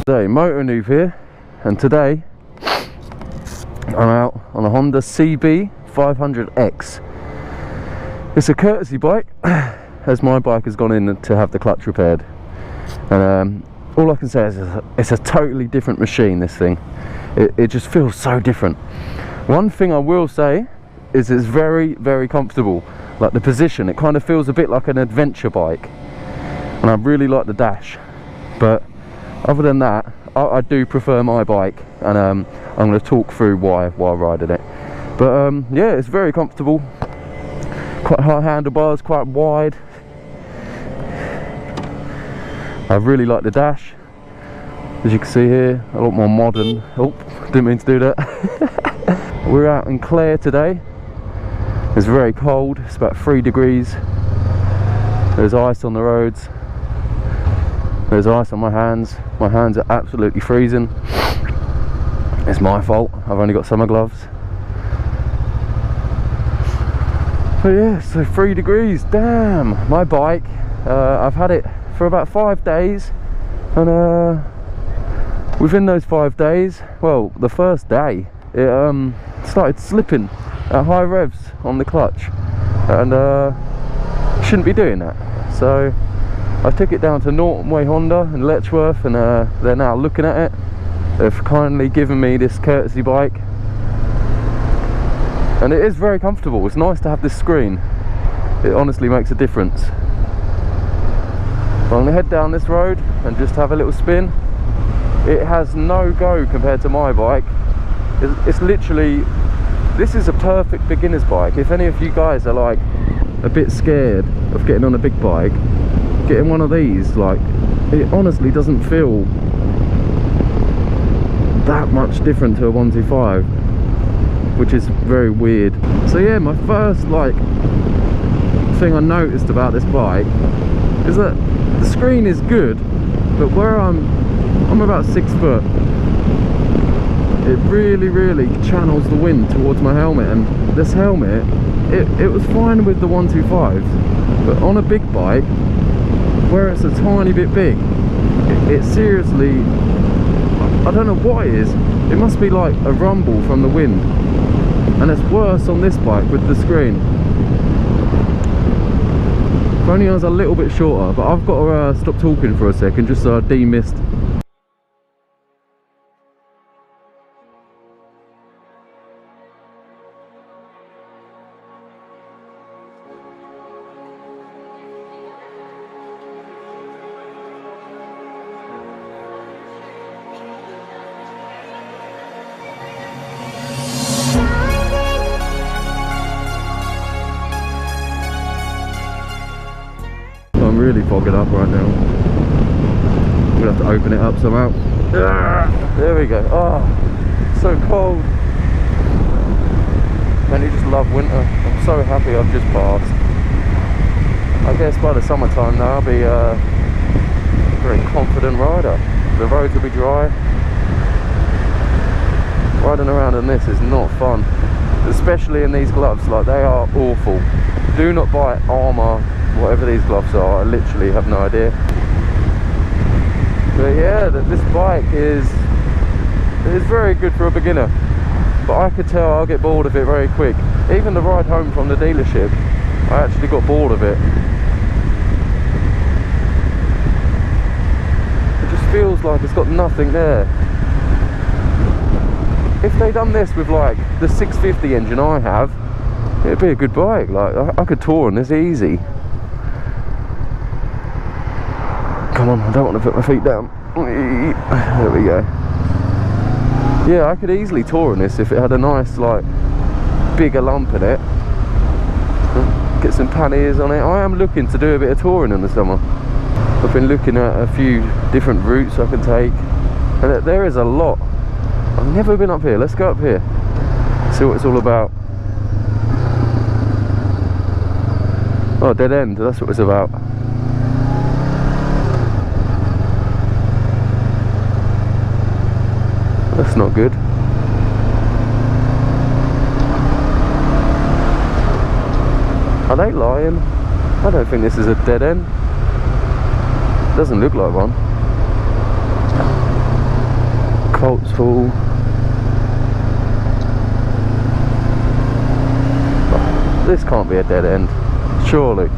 Today, Motor Noob here, and today I'm out on a Honda CB500X. It's a courtesy bike, as my bike has gone in to have the clutch repaired. And all I can say is it's a totally different machine, this thing. It just feels so different. One thing I will say is it's very, very comfortable. Like the position, it kind of feels a bit like an adventure bike. And I really like the dash. But other than that, I do prefer my bike, and I'm going to talk through why while riding it. But yeah, it's very comfortable. Quite high handlebars, quite wide. I really like the dash. As you can see here, a lot more modern. Oh, didn't mean to do that. We're out in Clare today. It's very cold. It's about 3 degrees. There's ice on the roads. There's ice on my hands. My hands are absolutely freezing. It's my fault. I've only got summer gloves. But yeah, so 3 degrees. Damn. My bike, I've had it for about 5 days, and within those 5 days, well, the first day, it started slipping at high revs on the clutch, and shouldn't be doing that. So I took it down to Norton Way Honda in Letchworth, and they're now looking at it. They've kindly given me this courtesy bike, and it is very comfortable. It's nice to have this screen. It honestly makes a difference. So I'm going to head down this road and just have a little spin. It has no go compared to my bike. It's literally, this is a perfect beginner's bike. If any of you guys are like a bit scared of getting on a big bike, getting one of these, like, it honestly doesn't feel that much different to a 125, which is very weird. So yeah, my first like thing I noticed about this bike is that the screen is good, but where I'm about 6 foot, it really channels the wind towards my helmet, and this helmet, it was fine with the 125s, but on a big bike where it's a tiny bit big, it seriously, I don't know what it is. It must be like a rumble from the wind, and it's worse on this bike with the screen. If only I was a little bit shorter, but I've got to stop talking for a second just so I demist. I'm really fogging up right now. I'm gonna have to open it up somehow. There we go. Oh, so cold. Man, you just love winter. I'm so happy I've just passed. I guess by the summertime now I'll be a very confident rider. The roads will be dry. Riding around in this is not fun, especially in these gloves. Like, they are awful. Do not buy Armour, whatever these gloves are. I literally have no idea. But yeah, this bike is very good for a beginner, but I could tell I'll get bored of it very quick. Even the ride home from the dealership, I actually got bored of it. It just feels like it's got nothing there. If they done this with like the 650 engine I have, it'd be a good bike. Like, I could tour on this easy. Come on, I don't want to put my feet down. There we go. Yeah, I could easily tour on this if it had a nice, like, bigger lump in it. Get some panniers on it. I am looking to do a bit of touring in the summer. I've been looking at a few different routes I can take, and there is a lot. I've never been up here. Let's go up here, see what it's all about. Oh, dead end, that's what it's about. That's not good. Are they lying? I don't think this is a dead end. Doesn't look like one. Hall. This can't be a dead end, surely.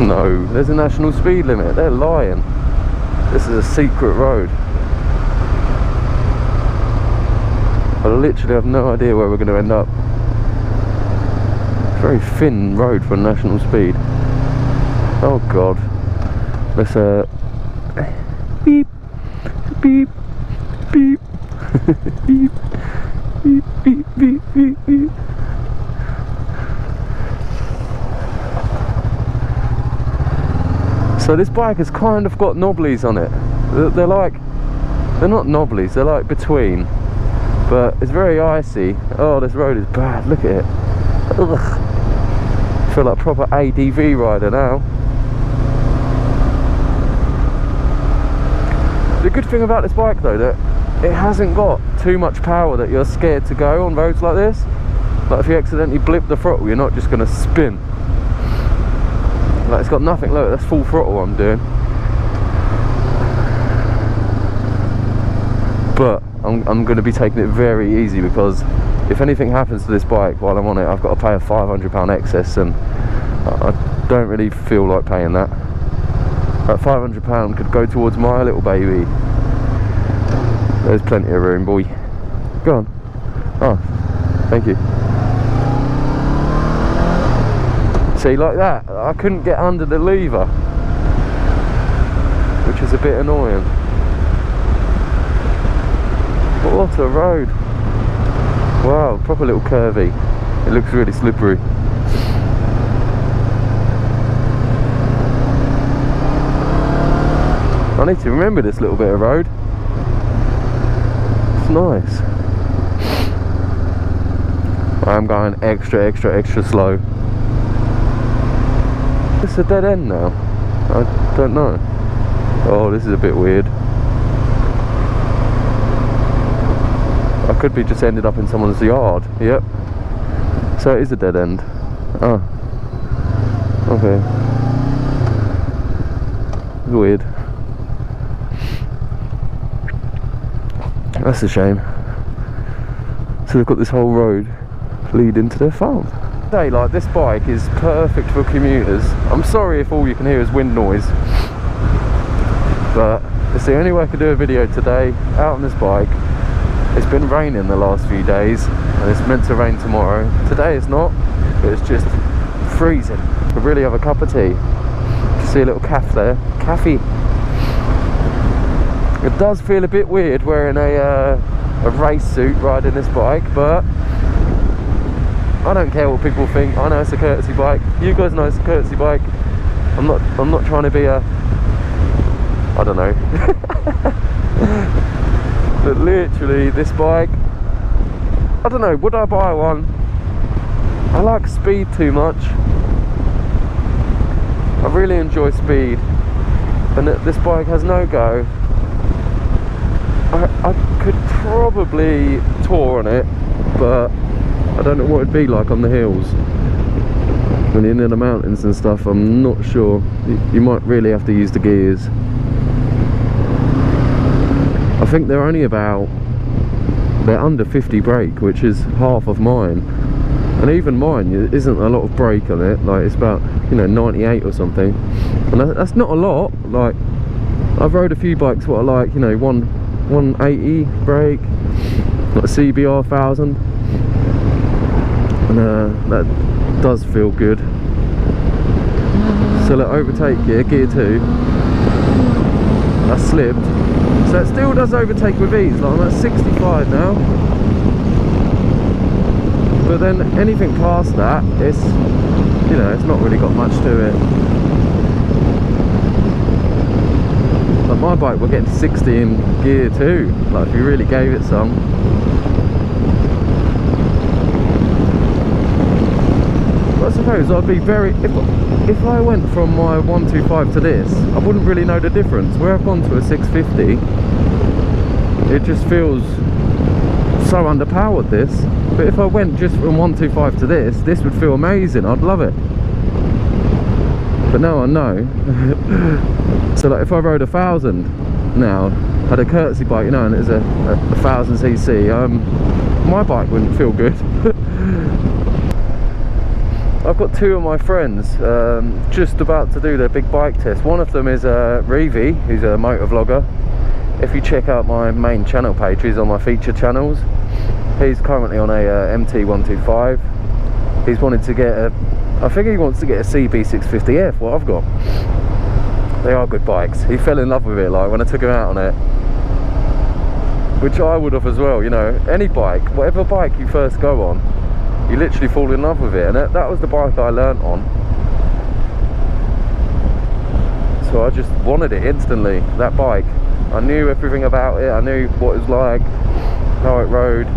No, there's a national speed limit. They're lying. This is a secret road. I literally have no idea where we're going to end up. Very thin road for a national speed. Oh god. Let's beep, beep, beep, beep, beep, beep, beep, beep, beep. So this bike has kind of got knobblies on it. They're not knobblies, they're like between. But it's very icy. Oh, this road is bad, look at it. Ugh. I feel like a proper ADV rider now. The good thing about this bike though, that it hasn't got too much power that you're scared to go on roads like this. Like if you accidentally blip the throttle, you're not just going to spin. Like it's got nothing, look, that's full throttle I'm doing. But I'm going to be taking it very easy, because if anything happens to this bike while I'm on it, I've got to pay a £500 excess, and I don't really feel like paying that. That £500 could go towards my little baby. There's plenty of room, boy. Go on. Oh, thank you. See, like that, I couldn't get under the lever, which is a bit annoying. But what a road. Wow, proper little curvy. It looks really slippery. I need to remember this little bit of road. It's nice. I'm going extra slow. It's a dead end now. I don't know. Oh, this is a bit weird. I could be just ended up in someone's yard. Yep. So it is a dead end. Oh. Okay. Weird. That's a shame. So they've got this whole road leading to their farm. Today, like, this bike is perfect for commuters. I'm sorry if all you can hear is wind noise, but it's the only way I could do a video today out on this bike. It's been raining the last few days, and it's meant to rain tomorrow. Today it's not, but it's just freezing. I really have a cup of tea. You see a little calf there, Caffey. It does feel a bit weird wearing a race suit riding this bike, but I don't care what people think. I know it's a courtesy bike. You guys know it's a courtesy bike. I'm not trying to be a, I don't know. But literally this bike, I don't know, would I buy one? I like speed too much. I really enjoy speed, and this bike has no go. I could probably tour on it, but I don't know what it'd be like on the hills. When you're in the mountains and stuff, I'm not sure. You might really have to use the gears. I think they're only they're under 50 brake, which is half of mine. And even mine isn't a lot of brake on it. Like, it's about, you know, 98 or something. And that's not a lot. Like, I've rode a few bikes what I like, you know, 180 brake, like a CB500X. And that does feel good. So let overtake gear 2. That slipped. So it still does overtake with ease. Like, I'm at 65 now. But then anything past that, it's, you know, it's not really got much to it. Like my bike, we're getting 60 in gear 2. Like, if you really gave it some. I suppose I'd be very, if I went from my 125 to this, I wouldn't really know the difference. Where I've gone to a 650, it just feels so underpowered, this. But if I went just from 125 to this would feel amazing. I'd love it. but now I know. So like if I rode 1,000 now, had a courtesy bike, you know, and it was a 1000cc, my bike wouldn't feel good. I've got two of my friends just about to do their big bike test. One of them is Reevy, who's a motor vlogger. If you check out my main channel page, he's on my feature channels. He's currently on a MT125. He's wanted to get I think he wants to get a CB500X, what I've got. They are good bikes. He fell in love with it, like when I took him out on it, which I would have as well. You know, any bike, whatever bike you first go on, you literally fall in love with it, and that was the bike I learnt on. So I just wanted it instantly, that bike. I knew everything about it. I knew what it was like, how it rode,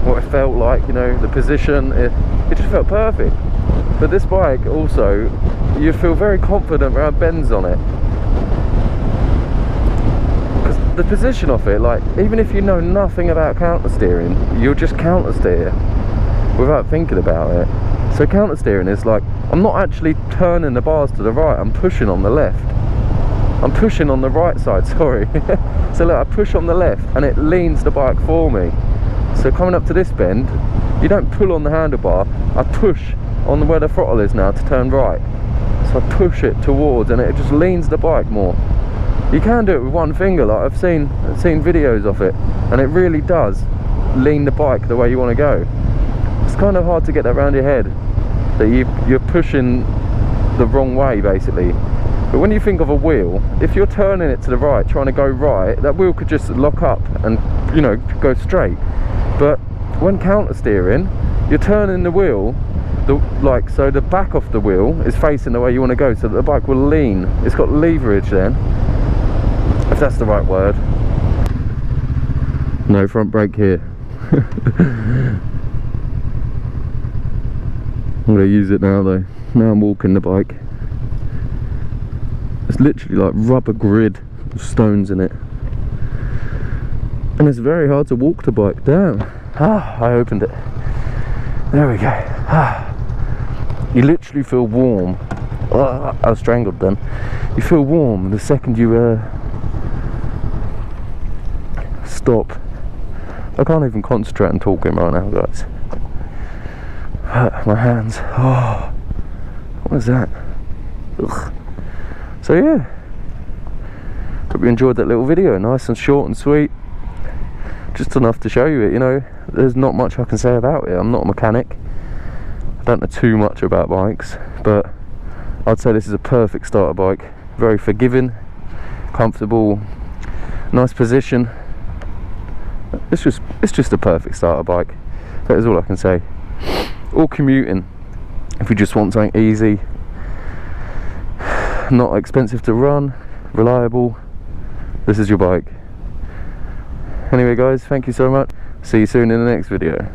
what it felt like, you know, the position. It just felt perfect. But this bike also, you feel very confident around bends on it, because the position of it, like, even if you know nothing about counter steering, you'll just counter steer without thinking about it. So counter steering is like, I'm not actually turning the bars to the right, I'm pushing on the left. I'm pushing on the right side, sorry. So look, I push on the left and it leans the bike for me. So coming up to this bend, you don't pull on the handlebar, I push on where the throttle is now to turn right. So I push it towards, and it just leans the bike more. You can do it with one finger, like I've seen videos of it, and it really does lean the bike the way you want to go. It's kind of hard to get that around your head, that you're pushing the wrong way basically. But when you think of a wheel, if you're turning it to the right, trying to go right, that wheel could just lock up and, you know, go straight. But when counter steering, you're turning the wheel, so the back of the wheel is facing the way you want to go, so that the bike will lean. It's got leverage then, if that's the right word. No front brake here. I'm going to use it now though. Now I'm walking the bike. It's literally like rubber grid with stones in it, and it's very hard to walk the bike down. I opened it. There we go. You literally feel warm. I was strangled then. You feel warm the second you stop. I can't even concentrate on talking right now, guys. My hands. Oh, what is that? Ugh. So yeah, hope you enjoyed that little video. Nice and short and sweet, just enough to show you it. You know, there's not much I can say about it. I'm not a mechanic, I don't know too much about bikes, but I'd say this is a perfect starter bike. Very forgiving, comfortable, nice position. It's just a perfect starter bike. That is all I can say. Or commuting, if you just want something easy, not expensive to run, reliable, this is your bike. Anyway guys, thank you so much. See you soon in the next video.